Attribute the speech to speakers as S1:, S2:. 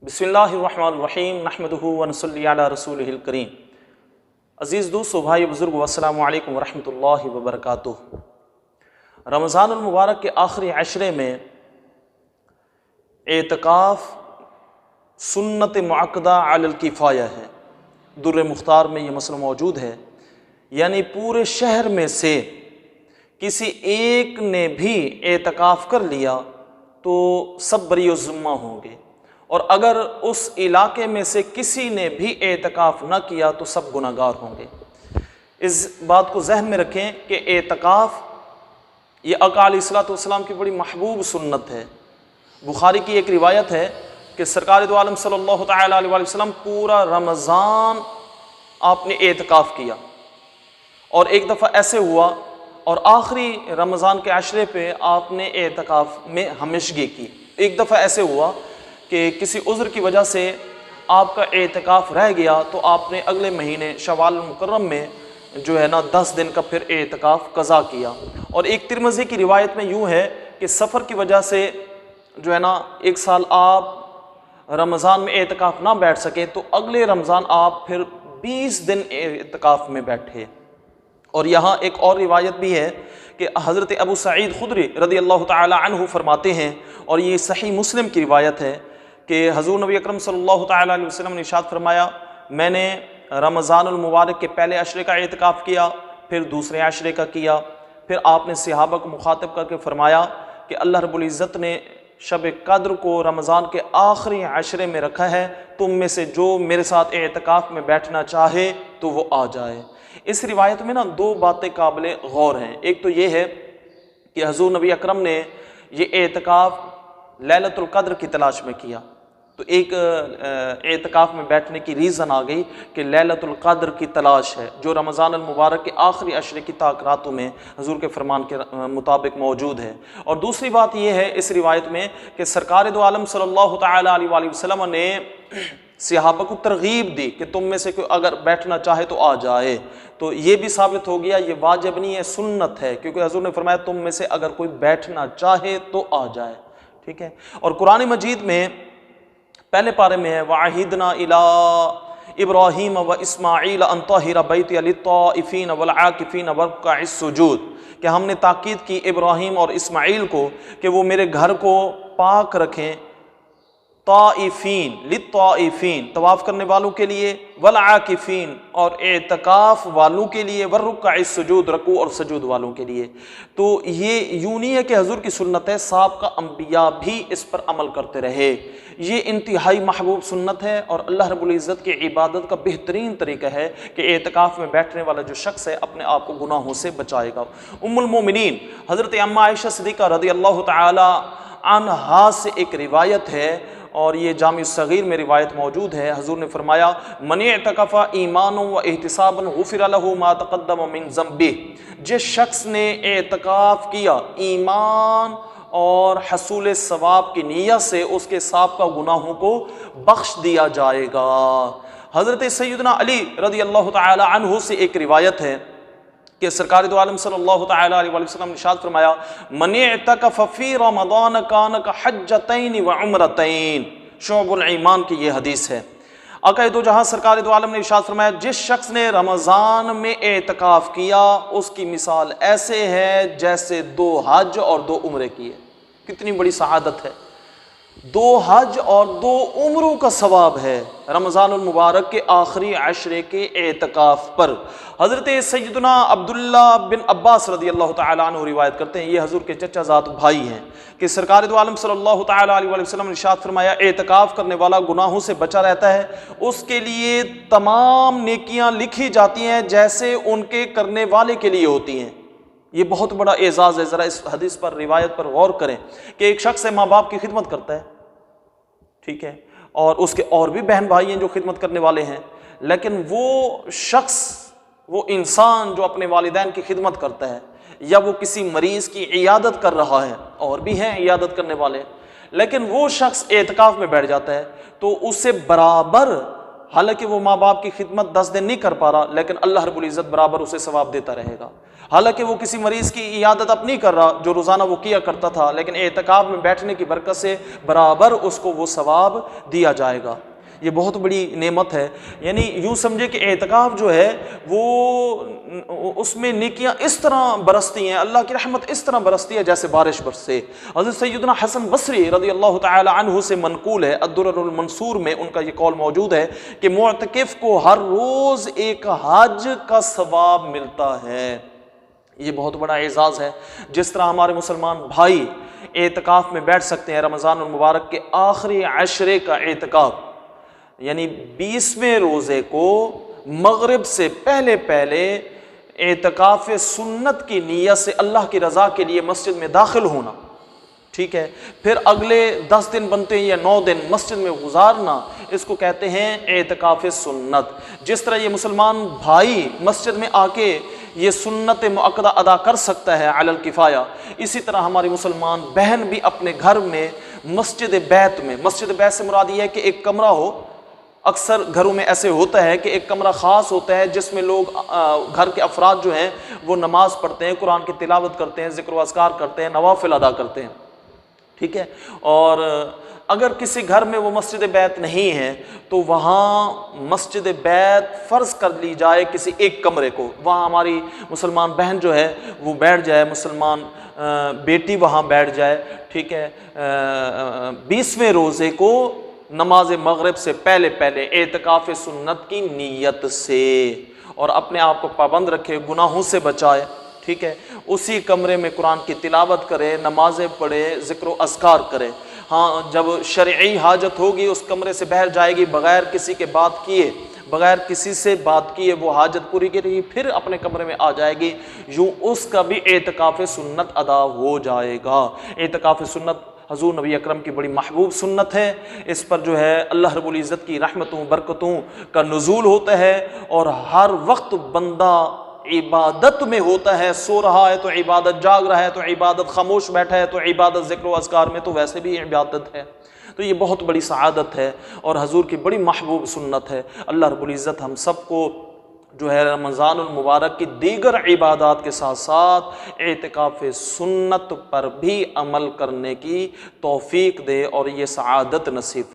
S1: بسم اللہ الرحمن الرحیم نحمدہ ونصلی علی رسولہ الکریم۔ عزیز دوستو، بھائی بزرگ، السلام علیکم ورحمۃ اللہ وبرکاتہ۔ رمضان المبارک کے آخری عشرے میں اعتکاف سنت معقدہ علی الکفایہ ہے۔ در مختار میں یہ مسئلہ موجود ہے، یعنی پورے شہر میں سے کسی ایک نے بھی اعتکاف کر لیا تو سب بری الذمہ ہوں گے، اور اگر اس علاقے میں سے کسی نے بھی اعتکاف نہ کیا تو سب گناہ گار ہوں گے۔ اس بات کو ذہن میں رکھیں کہ اعتکاف یہ آقا علیہ الصلوۃ والسلام کی بڑی محبوب سنت ہے۔ بخاری کی ایک روایت ہے کہ سرکار دو عالم صلی اللہ تعالیٰ علیہ وسلم پورا رمضان آپ نے اعتکاف کیا، اور ایک دفعہ ایسے ہوا اور آخری رمضان کے عشرے پہ آپ نے اعتکاف میں ہمیشگی کی۔ ایک دفعہ ایسے ہوا کہ کسی عذر کی وجہ سے آپ کا اعتکاف رہ گیا تو آپ نے اگلے مہینے شوال المکرم میں 10 دن کا پھر اعتکاف قضا کیا۔ اور ایک ترمذی کی روایت میں یوں ہے کہ سفر کی وجہ سے ایک سال آپ رمضان میں اعتکاف نہ بیٹھ سکے تو اگلے رمضان آپ پھر 20 دن اعتکاف میں بیٹھے۔ اور یہاں ایک اور روایت بھی ہے کہ حضرت ابو سعید خدری رضی اللہ تعالی عنہ فرماتے ہیں، اور یہ صحیح مسلم کی روایت ہے، کہ حضور نبی اکرم صلی اللہ تعالی علیہ وسلم نے ارشاد فرمایا، میں نے رمضان المبارک کے پہلے عشرے کا اعتکاف کیا، پھر دوسرے عشرے کا کیا، پھر آپ نے صحابہ کو مخاطب کر کے فرمایا کہ اللہ رب العزت نے شب قدر کو رمضان کے آخری عشرے میں رکھا ہے، تم میں سے جو میرے ساتھ اعتکاف میں بیٹھنا چاہے تو وہ آ جائے۔ اس روایت میں دو باتیں قابل غور ہیں۔ ایک تو یہ ہے کہ حضور نبی اکرم نے یہ اعتکاف لیلۃ القدر کی تلاش میں کیا، تو ایک اعتکاف میں بیٹھنے کی ریزن آ گئی کہ لیلۃ القدر کی تلاش ہے، جو رمضان المبارک کے آخری عشرے کی تاک راتوں میں حضور کے فرمان کے مطابق موجود ہے۔ اور دوسری بات یہ ہے اس روایت میں کہ سرکار دو عالم صلی اللہ تعالی علیہ وسلم نے صحابہ کو ترغیب دی کہ تم میں سے کوئی اگر بیٹھنا چاہے تو آ جائے۔ تو یہ بھی ثابت ہو گیا یہ واجب نہیں ہے، سنت ہے، کیونکہ حضور نے فرمایا تم میں سے اگر کوئی بیٹھنا چاہے تو آ جائے، ٹھیک ہے۔ اور قرآن مجید میں پہلے پارے میں ہے وَعَهِدْنَا إِلَىٰ إِبْرَاهِيمَ وَإِسْمَاعِيلَ أَن طَهِّرَ بَيْتِيَ لِلطَّائِفِينَ وَالْعَاكِفِينَ وَرُكَّعِ السُّجُودِ، کہ ہم نے تاکید کی ابراہیم اور اسماعیل کو کہ وہ میرے گھر کو پاک رکھیں، طائفین للطائفین طواف کرنے والوں کے لیے، والعاکفین اور اعتکاف والوں کے لیے، والرکع السجود رکوع اور سجود والوں کے لیے۔ تو یہ یوں نہیں ہے کہ حضور کی سنت ہے، سابقہ انبیاء بھی اس پر عمل کرتے رہے۔ یہ انتہائی محبوب سنت ہے اور اللہ رب العزت کی عبادت کا بہترین طریقہ ہے کہ اعتکاف میں بیٹھنے والا جو شخص ہے اپنے آپ کو گناہوں سے بچائے گا۔ ام المومنین حضرت اما عائشہ صدیقہ رضی اللہ تعالی عنہا سے ایک روایت ہے، اور یہ جامع صغیر میں روایت موجود ہے، حضور نے فرمایا من اعتکف ایمانا و احتسابا غفر له ما تقدم من ذنبہ، جس شخص نے اعتکاف کیا ایمان اور حصول ثواب کی نیت سے اس کے سابقہ گناہوں کو بخش دیا جائے گا۔ حضرت سیدنا علی رضی اللہ تعالی عنہ سے ایک روایت ہے کہ سرکار دو عالم صلی اللہ تعالی علیہ وسلم نے ارشاد فرمایا من اعتکف فی رمضان کان کحجتین وعمرتین، شعب الایمان کی یہ حدیث ہے۔ آقا دو جہاں سرکار دو عالم نے ارشاد فرمایا جس شخص نے رمضان میں اعتکاف کیا اس کی مثال ایسے ہے جیسے 2 حج اور 2 عمرے کیے۔ کتنی بڑی سعادت ہے، 2 حج اور 2 عمروں کا ثواب ہے رمضان المبارک کے آخری عشرے کے اعتکاف پر۔ حضرت سیدنا عبداللہ بن عباس رضی اللہ تعالیٰ عنہ روایت کرتے ہیں، یہ حضور کے چچا زاد بھائی ہیں، کہ سرکار دو عالم صلی اللہ تعالیٰ علیہ وسلم نے ارشاد فرمایا اعتکاف کرنے والا گناہوں سے بچا رہتا ہے، اس کے لیے تمام نیکیاں لکھی جاتی ہیں جیسے ان کے کرنے والے کے لیے ہوتی ہیں۔ یہ بہت بڑا اعزاز ہے، ذرا اس حدیث پر روایت پر غور کریں کہ ایک شخص ماں باپ کی خدمت کرتا ہے، ٹھیک ہے، اور اس کے اور بھی بہن بھائی ہیں جو خدمت کرنے والے ہیں، لیکن وہ شخص، وہ انسان جو اپنے والدین کی خدمت کرتا ہے یا وہ کسی مریض کی عیادت کر رہا ہے، اور بھی ہیں عیادت کرنے والے، لیکن وہ شخص اعتکاف میں بیٹھ جاتا ہے تو اس سے برابر، حالانکہ وہ ماں باپ کی خدمت 10 دن نہیں کر پا رہا لیکن اللہ رب العزت برابر اسے ثواب دیتا رہے گا۔ حالانکہ وہ کسی مریض کی عیادت اب نہیں کر رہا جو روزانہ وہ کیا کرتا تھا، لیکن اعتکاف میں بیٹھنے کی برکت سے برابر اس کو وہ ثواب دیا جائے گا۔ یہ بہت بڑی نعمت ہے۔ یعنی یوں سمجھے کہ اعتکاف جو ہے وہ اس میں نیکیاں اس طرح برستی ہیں، اللہ کی رحمت اس طرح برستی ہے جیسے بارش برسے۔ حضرت سیدنا حسن بصری رضی اللہ تعالی عنہ سے منقول ہے، الدرر المنصور میں ان کا یہ قول موجود ہے کہ معتکف کو ہر روز ایک حج کا ثواب ملتا ہے۔ یہ بہت بڑا اعزاز ہے۔ جس طرح ہمارے مسلمان بھائی اعتکاف میں بیٹھ سکتے ہیں، رمضان المبارک کے آخری عشرے کا اعتکاف، یعنی 20ویں روزے کو مغرب سے پہلے پہلے اعتکاف سنت کی نیت سے اللہ کی رضا کے لیے مسجد میں داخل ہونا، ٹھیک ہے، پھر اگلے 10 دن بنتے ہیں یا 9 دن مسجد میں گزارنا، اس کو کہتے ہیں اعتکاف سنت۔ جس طرح یہ مسلمان بھائی مسجد میں آ کے یہ سنت مؤکدہ ادا کر سکتا ہے علی الکفایہ، اسی طرح ہماری مسلمان بہن بھی اپنے گھر میں مسجد بیت میں، مسجد بیت سے مراد یہ ہے کہ ایک کمرہ ہو، اکثر گھروں میں ایسے ہوتا ہے کہ ایک کمرہ خاص ہوتا ہے جس میں لوگ گھر کے افراد جو ہیں وہ نماز پڑھتے ہیں، قرآن کی تلاوت کرتے ہیں، ذکر و اذکار کرتے ہیں، نوافل ادا کرتے ہیں، ٹھیک ہے۔ اور اگر کسی گھر میں وہ مسجد بیت نہیں ہے تو وہاں مسجد بیت فرض کر لی جائے کسی ایک کمرے کو، وہاں ہماری مسلمان بہن جو ہے وہ بیٹھ جائے، مسلمان بیٹی وہاں بیٹھ جائے، ٹھیک ہے، 20ویں روزے کو نماز مغرب سے پہلے پہلے اعتکاف سنت کی نیت سے، اور اپنے آپ کو پابند رکھے، گناہوں سے بچائے، ٹھیک ہے، اسی کمرے میں قرآن کی تلاوت کرے، نمازیں پڑھے، ذکر و اذکار کرے۔ ہاں جب شرعی حاجت ہوگی اس کمرے سے باہر جائے گی، بغیر کسی کے بات کیے، بغیر کسی سے بات کیے وہ حاجت پوری کرے گی، پھر اپنے کمرے میں آ جائے گی، یوں اس کا بھی اعتکاف سنت ادا ہو جائے گا۔ اعتکاف سنت حضور نبی اکرم کی بڑی محبوب سنت ہے، اس پر جو ہے اللہ رب العزت کی رحمتوں برکتوں کا نزول ہوتا ہے، اور ہر وقت بندہ عبادت میں ہوتا ہے، سو رہا ہے تو عبادت، جاگ رہا ہے تو عبادت، خاموش بیٹھا ہے تو عبادت، ذکر و اذکار میں تو ویسے بھی عبادت ہے۔ تو یہ بہت بڑی سعادت ہے اور حضور کی بڑی محبوب سنت ہے۔ اللہ رب العزت ہم سب کو جو ہے رمضان المبارک کی دیگر عبادات کے ساتھ ساتھ اعتکاف سنت پر بھی عمل کرنے کی توفیق دے اور یہ سعادت نصیب